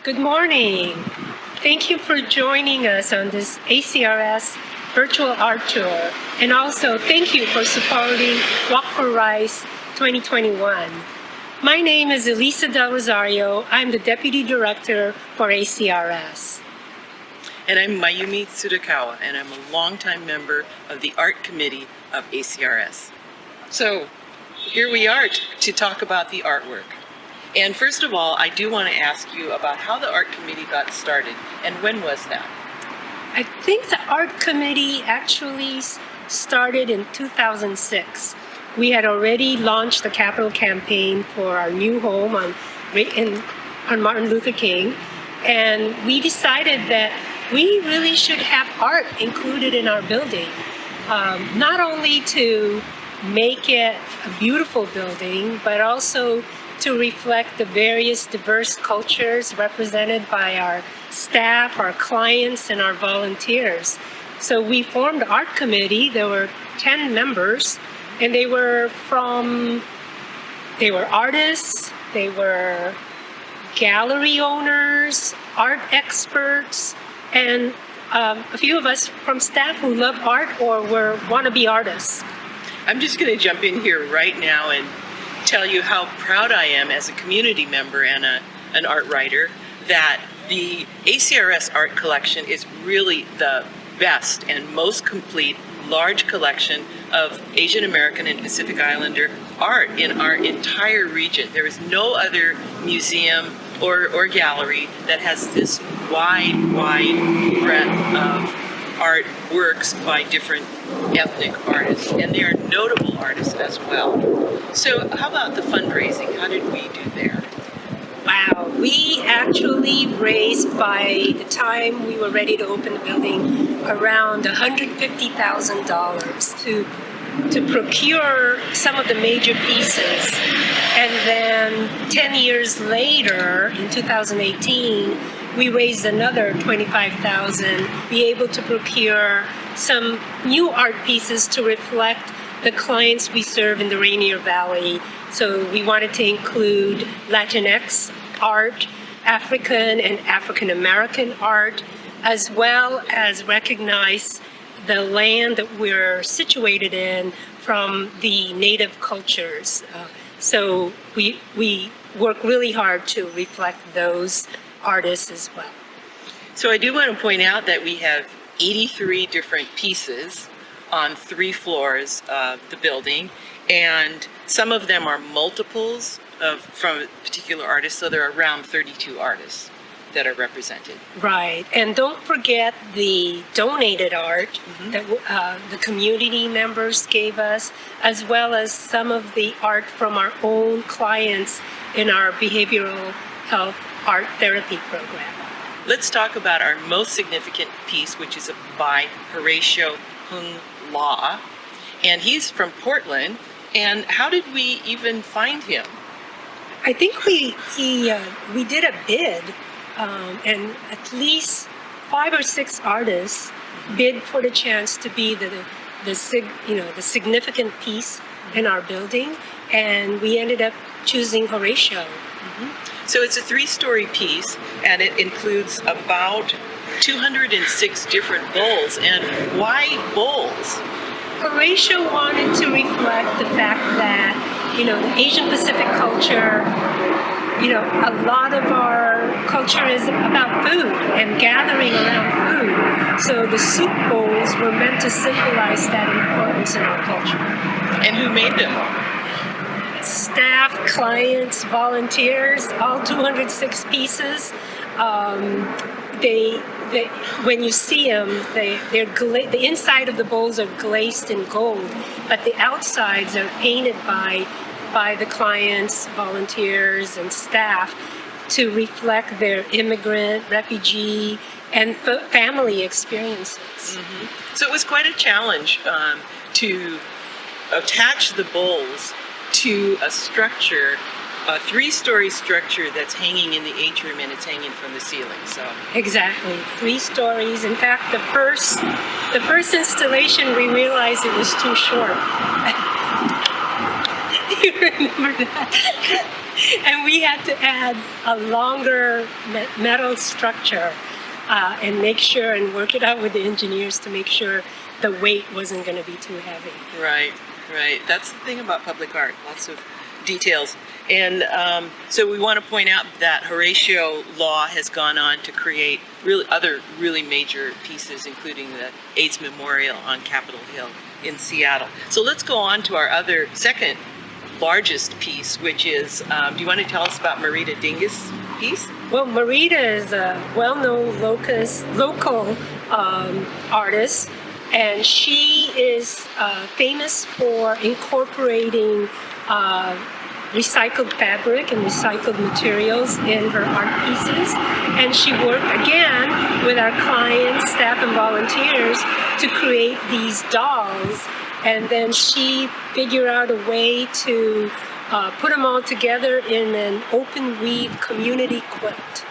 Good morning. Thank you for joining us on this ACRS virtual art tour. And also, thank you for supporting Walk for Rice 2021. My name is Elisa Del Rosario. I'm the Deputy Director for ACRS. And I'm Mayumi Tsudakawa, and I'm a longtime member of the Art Committee of ACRS. So here we are to talk about the artwork. And first of all, I do want to ask you about how the Art Committee got started, and when was that? I think the Art Committee actually started in 2006. We had already launched the capital campaign for our new home on Martin Luther King, and we decided that we really should have art included in our building, not only to make it a beautiful building, but also to reflect the various diverse cultures represented by our staff, our clients, and our volunteers. So we formed the Art Committee. There were 10 members, and they were artists, they were gallery owners, art experts, and a few of us from staff who love art or were wannabe artists. I'm just going to jump in here right now and tell you how proud I am as a community member and an art writer that the ACRS art collection is really the best and most complete large collection of Asian American and Pacific Islander art in our entire region. There is no other museum or gallery that has this wide breadth of art works by different ethnic artists, and they are notable artists as well. So how about the fundraising? How did we do there? Wow, we actually raised, by the time we were ready to open the building, around $150,000 to procure some of the major pieces. And then 10 years later, in 2018, we raised another $25,000, be able to procure some new art pieces to reflect the clients we serve in the Rainier Valley. So we wanted to include Latinx art, African and African American art, as well as recognize the land that we're situated in from the native cultures. So we work really hard to reflect those artists as well. So I do want to point out that we have 83 different pieces on 3 floors of the building, and some of them are multiples from a particular artist, so there are around 32 artists that are represented. Right, and don't forget the donated art that the community members gave us, as well as some of the art from our own clients in our behavioral health art therapy program. Let's talk about our most significant piece, which is by Horatio Hung La, and he's from Portland. And how did we even find him? I think we did a bid, and at least 5 or 6 artists bid for the chance to be the significant piece in our building, and we ended up choosing Horatio. So it's a 3-story piece, and it includes about 206 different bowls. And why bowls? Horatio wanted to reflect the fact that, the Asian Pacific culture, a lot of our culture is about food and gathering around food. So the soup bowls were meant to symbolize that importance in our culture. And who made them? Staff, clients, volunteers, all 206 pieces. When you see them, the inside of the bowls are glazed in gold, but the outsides are painted by the clients, volunteers, and staff to reflect their immigrant, refugee, and family experiences. So it was quite a challenge to attach the bowls to a structure, a 3-story structure that's hanging in the atrium, and it's hanging from the ceiling. So exactly, 3 stories. In fact, the first installation, we realized it was too short. Do you remember that? And we had to add a longer metal structure and make sure and work it out with the engineers to make sure the weight wasn't going to be too heavy. Right, right. That's the thing about public art, lots of details. And so we want to point out that Horatio Law has gone on to create other really major pieces, including the AIDS Memorial on Capitol Hill in Seattle. So let's go on to our second largest piece, which is, do you want to tell us about Marita Dingus' piece? Well, Marita is a well-known local artist, and she is famous for incorporating recycled fabric and recycled materials in her art pieces. And she worked again with our clients, staff, and volunteers to create these dolls. And then she figured out a way to put them all together in an open weave community quilt.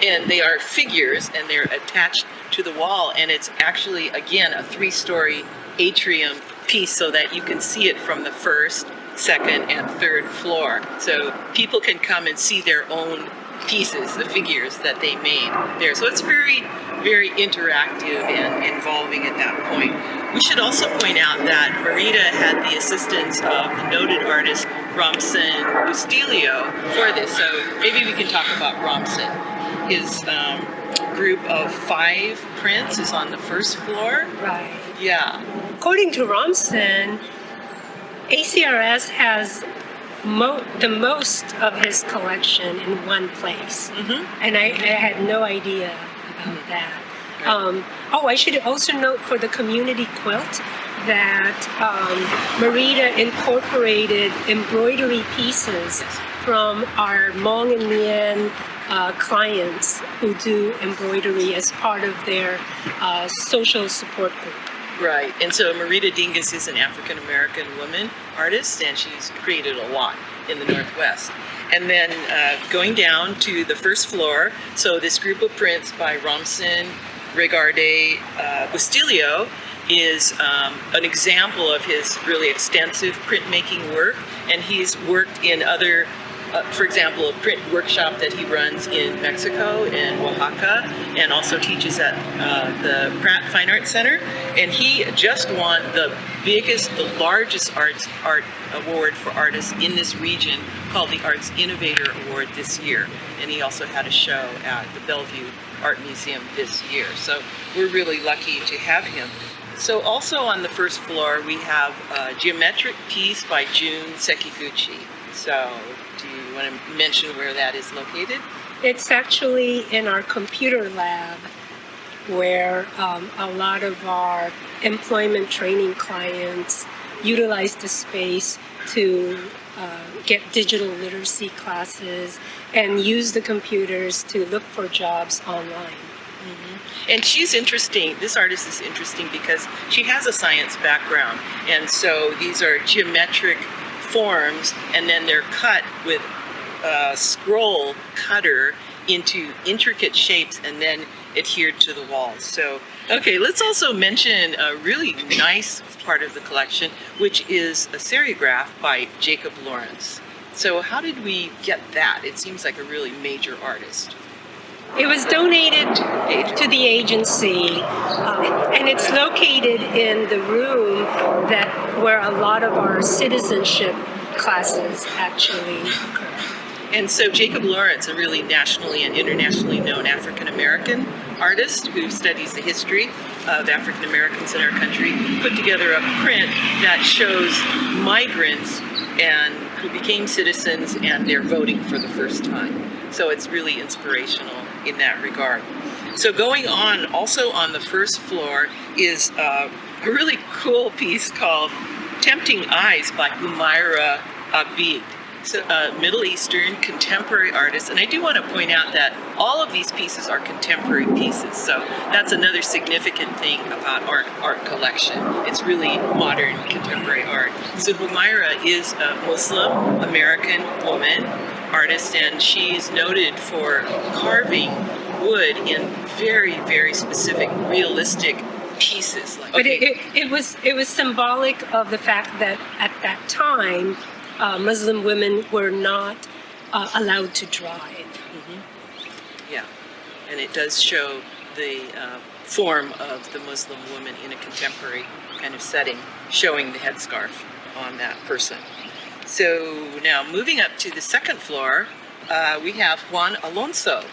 And they are figures, and they're attached to the wall. And it's actually, again, a 3-story atrium piece so that you can see it from the first, second, and third floor. So people can come and see their own pieces, the figures that they made there. So it's very, very interactive and involving at that point. We should also point out that Marita had the assistance of the noted artist Romson Bustilio for this. So maybe we can talk about Romson. His group of 5 prints is on the first floor. Right. Yeah. According to Romson, ACRS has the most of his collection in one place. Mm-hmm. And I had no idea about that. I should also note for the community quilt that Marita incorporated embroidery pieces from our Hmong and Mien clients who do embroidery as part of their social support group. Right, and so Marita Dingus is an African-American woman artist, and she's created a lot in the Northwest. And then going down to the first floor, so this group of prints by Romson Regarde Bustilio is an example of his really extensive printmaking work, and he's worked in other for example, a print workshop that he runs in Mexico and Oaxaca, and also teaches at the Pratt Fine Arts Center. And he just won the largest art award for artists in this region, called the Arts Innovator Award this year. And he also had a show at the Bellevue Art Museum this year. So we're really lucky to have him. So also on the first floor, we have a geometric piece by June Sekiguchi. So do you want to mention where that is located? It's actually in our computer lab, where a lot of our employment training clients utilize the space to get digital literacy classes and use the computers to look for jobs online. Mm-hmm. And she's interesting. This artist is interesting because she has a science background, and so these are geometric forms, and then they're cut with a scroll cutter into intricate shapes and then adhered to the walls. So, okay, let's also mention a really nice part of the collection, which is a serigraph by Jacob Lawrence. So how did we get that? It seems like a really major artist. It was donated to the agency, and it's located in the room where a lot of our citizenship classes actually occur. And so Jacob Lawrence, a really nationally and internationally known African-American artist who studies the history of African Americans in our country, put together a print that shows migrants and who became citizens, and they're voting for the first time. So it's really inspirational in that regard. So going on, also on the first floor, is a really cool piece called Tempting Eyes by Humaira Abid. So a Middle Eastern contemporary artist, and I do want to point out that all of these pieces are contemporary pieces, so that's another significant thing about our art collection. It's really modern contemporary art. So Humaira is a Muslim American woman artist, and she's noted for carving wood in very, very specific, realistic pieces. But it was symbolic of the fact that at that time, Muslim women were not allowed to drive. Yeah, and it does show the form of the Muslim woman in a contemporary kind of setting, showing the headscarf on that person. So now moving up to the second floor, we have Juan Alonso.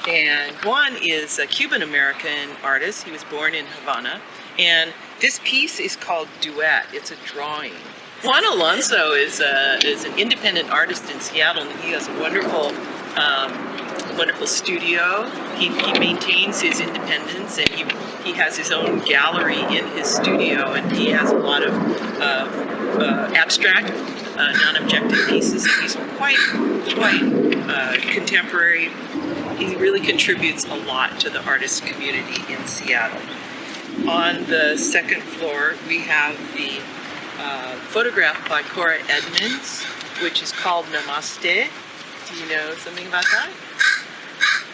And Juan is a Cuban-American artist. He was born in Havana. And this piece is called Duet. It's a drawing. Juan Alonso is an independent artist in Seattle, and he has a wonderful studio. He maintains his independence, and he has his own gallery in his studio, and he has a lot of abstract, non-objective pieces. And he's quite contemporary. He really contributes a lot to the artist community in Seattle. On the second floor, we have the photograph by Cora Edmonds, which is called Namaste. Do you know something about that?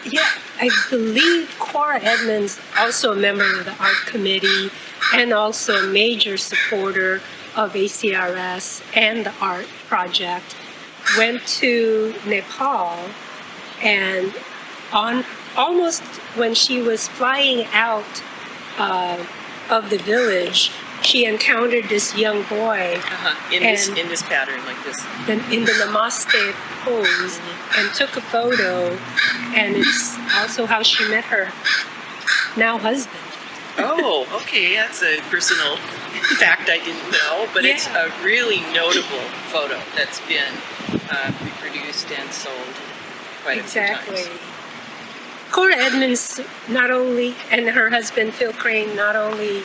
Yeah, I believe Cora Edmonds, also a member of the art committee and also a major supporter of ACRS and the art project, went to Nepal, and almost when she was flying out of the village, she encountered this young boy in this pattern, like this. In the Namaste pose, and took a photo, and it's also how she met her now husband. Oh, okay, that's a personal fact I didn't know, but it's a really notable photo that's been reproduced and sold quite a few times. Cora Edmonds and her husband Phil Crane not only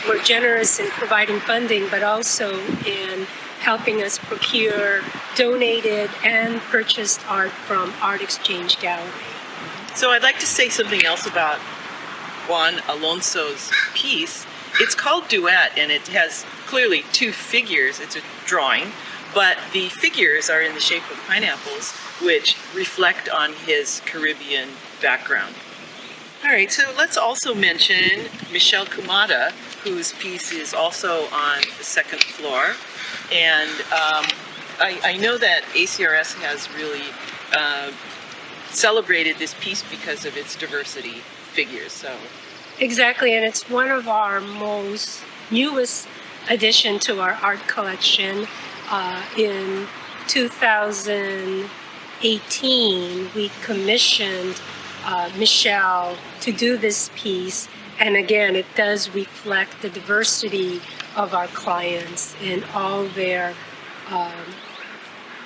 were generous in providing funding, but also in helping us procure donated and purchased art from Art Exchange Gallery. So I'd like to say something else about Juan Alonso's piece. It's called Duet, and it has clearly two figures. It's a drawing, but the figures are in the shape of pineapples, which reflect on his Caribbean background. All right, so let's also mention Michelle Kumada, whose piece is also on the second floor. And I know that ACRS has really celebrated this piece because of its diversity figures. So exactly, and it's one of our newest addition to our art collection. In 2018, we commissioned Michelle to do this piece, and again, it does reflect the diversity of our clients in all their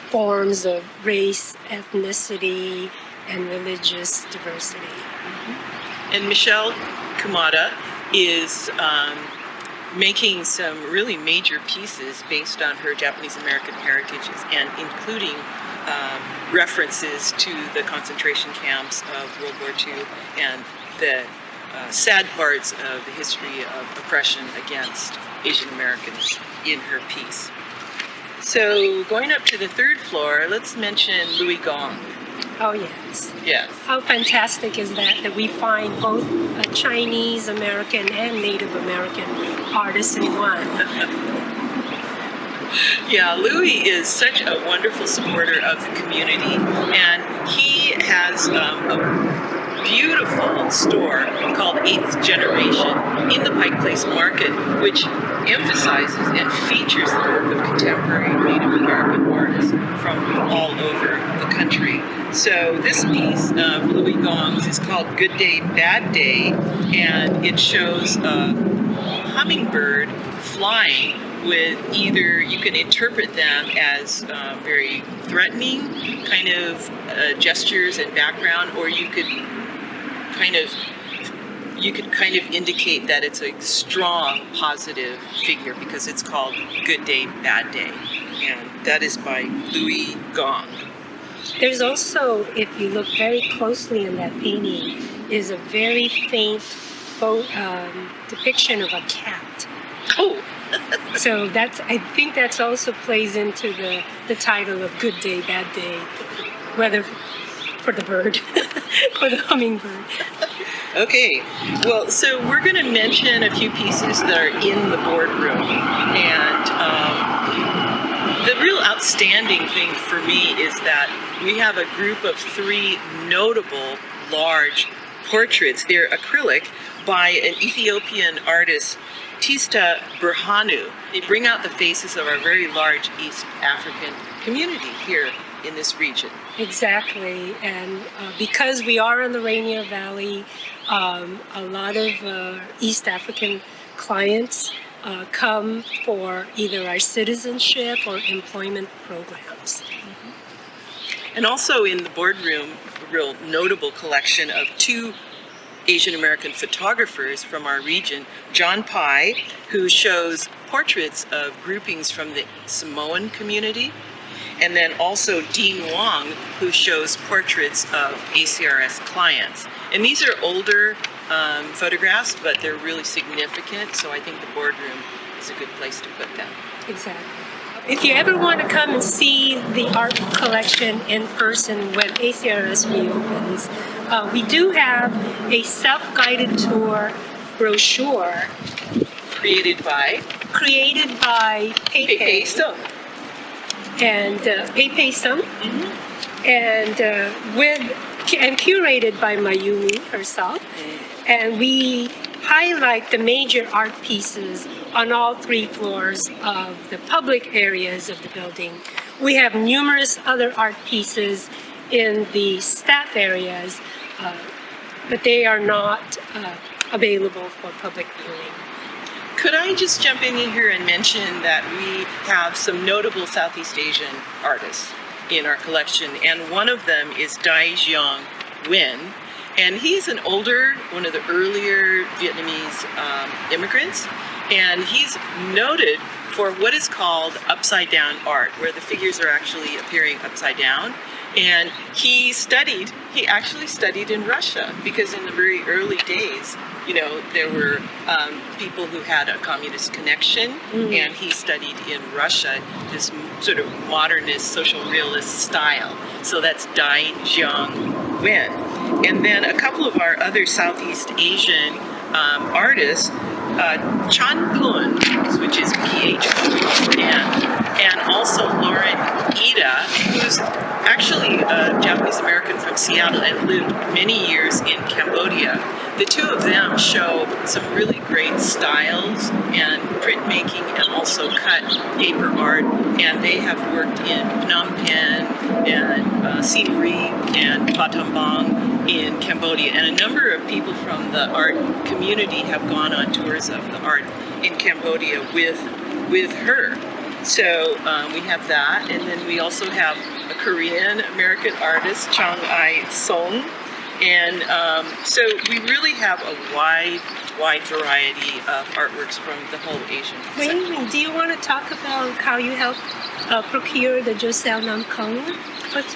forms of race, ethnicity, and religious diversity. And Michelle Kumada is making some really major pieces based on her Japanese American heritages, and including references to the concentration camps of World War II and the sad parts of the history of oppression against Asian Americans in her piece. So going up to the third floor, let's mention Louis Gong. Oh, yes. Yes. How fantastic is that we find both a Chinese American and Native American artists in one. Yeah, Louis is such a wonderful supporter of the community, and he has a beautiful store called 8th Generation in the Pike Place Market, which emphasizes and features the work of contemporary Native American artists from all over the country. So this piece of Louis Gong's is called Good Day, Bad Day, and it shows a hummingbird flying with either, you can interpret them as very threatening kind of gestures and background, or you could kind of indicate that it's a strong positive figure because it's called Good Day, Bad Day, and that is by Louis Gong. There's also, if you look very closely in that painting, is a very faint depiction of a cat. Oh. So I think that's also plays into the title of Good Day, Bad Day, whether for the bird, for the hummingbird. Okay, well, so we're going to mention a few pieces that are in the boardroom, and the real outstanding thing for me is that we have a group of 3 notable large portraits. They're acrylic by an Ethiopian artist, Tista Burhanu. They bring out the faces of our very large East African community here in this region. Exactly, and because we are in the Rainier Valley, a lot of East African clients come for either our citizenship or employment programs. And also in the boardroom, a real notable collection of 2 Asian American photographers from our region, John Pai, who shows portraits of groupings from the Samoan community, and then also Dean Wong, who shows portraits of ACRS clients. And these are older photographs, but they're really significant, so I think the boardroom is a good place to put them. Exactly. If you ever want to come and see the art collection in person when ACRS reopens, we do have a self-guided tour brochure Created by Pepe Sung. and Pepe Sung, and curated by Mayumi herself, and we highlight the major art pieces on all 3 floors of the public areas of the building. We have numerous other art pieces in the staff areas, but they are not available for public viewing. Could I just jump in here and mention that we have some notable Southeast Asian artists in our collection, and one of them is Dai Jiang Nguyen, and he's one of the earlier Vietnamese immigrants, and he's noted for what is called upside down art, where the figures are actually appearing upside down. And he actually studied in Russia, because in the very early days, there were people who had a communist connection, and he studied in Russia this sort of modernist, social realist style. So that's Dai Jiang Nguyen. And then a couple of our other Southeast Asian artists, Chan Kun, which is PHON, and also Lauren Ida, who's actually a Japanese American from Seattle and lived many years in Cambodia. The 2 of them show some really great styles and printmaking and also cut paper art, and they have worked in Phnom Penh and Siem Reap and Battambang in Cambodia, and a number of people from the art community have gone on tours of the art in Cambodia with her. So we have that, and then we also have a Korean American artist, Chang Ai Song, and so we really have a wide variety of artworks from the whole Asian section. Wait, do you want to talk about how you helped procure the Josel Nam Kung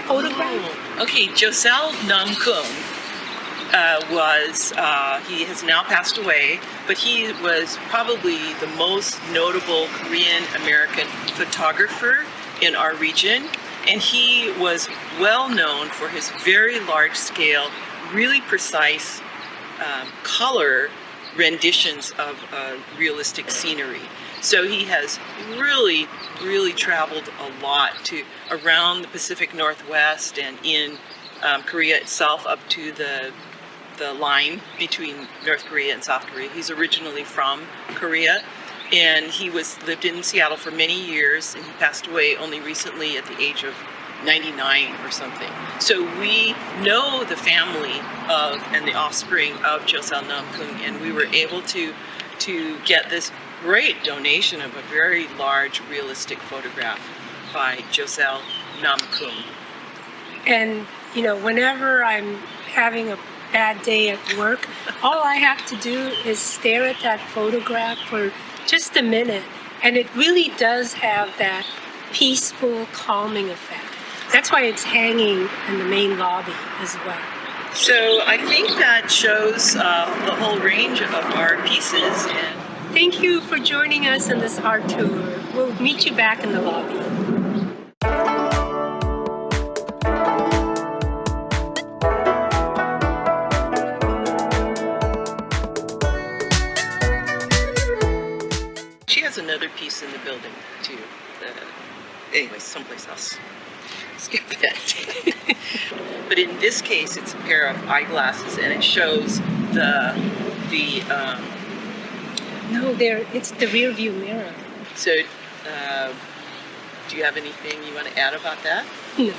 photograph? Okay, Josel Nam Kung he has now passed away, but he was probably the most notable Korean American photographer in our region, and he was well known for his very large scale, really precise color renditions of realistic scenery. So he has really traveled a lot around the Pacific Northwest and in Korea itself, up to the line between North Korea and South Korea. He's originally from Korea, and he lived in Seattle for many years, and he passed away only recently at the age of 99 or something. So we know the family and the offspring of Josel Nam Kung, and we were able to get this great donation of a very large realistic photograph by Josel Nam Kung. And whenever I'm having a bad day at work, all I have to do is stare at that photograph for just a minute, and it really does have that peaceful, calming effect. That's why it's hanging in the main lobby as well. So I think that shows the whole range of our pieces. And thank you for joining us in this art tour. We'll meet you back in the lobby. she has another piece in the building too. anyway, someplace else. Skip that. But in this case, it's a pair of eyeglasses, and it shows the No, it's the rear view mirror. So, do you have anything you want to add about that? No.